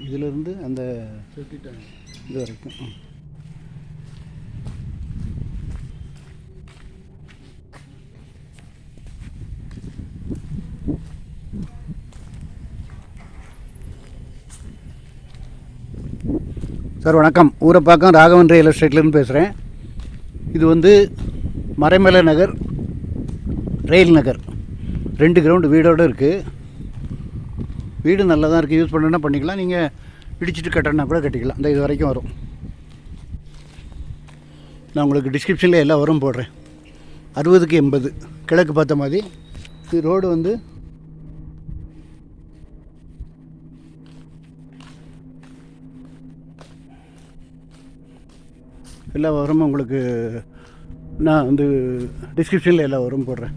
இதிலிருந்து அந்த இது வரைக்கும். சார் வணக்கம். ஊரப்பாக்கம் ராகவன் ரியல் எஸ்டேட்லேருந்து பேசுகிறேன். இது வந்து மறைமலை நகர், ரயில் நகர், 2 கிரவுண்டு வீடோடு இருக்குது. வீடு நல்லா தான் இருக்குது, யூஸ் பண்ணணுன்னா பண்ணிக்கலாம். நீங்கள் இடிச்சிட்டு கட்டணுன்னா கூட கட்டிக்கலாம். இந்த இது வரைக்கும் வரும். நான் உங்களுக்கு டிஸ்கிரிப்ஷனில் எல்லாம் வரும் போடுறேன். 60க்கு 80 கிழக்கு பார்த்த மாதிரி. இது ரோடு வந்து எல்லா வரும். உங்களுக்கு நான் வந்து டிஸ்கிரிப்ஷனில் எல்லாம் வரும் போடுறேன்.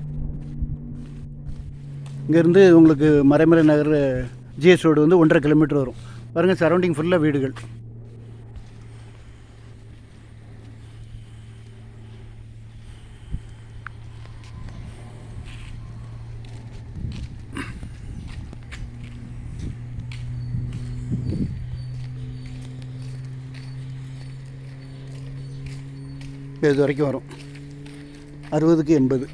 இங்கேருந்து உங்களுக்கு மறைமலை நகர் ஜிஎஸ் ரோடு வந்து 1.5 கிலோமீட்டர் வரும். பாருங்கள், சரௌண்டிங் ஃபுல்லாக வீடுகள். இது வரைக்கும் வரும். 60க்கு 80.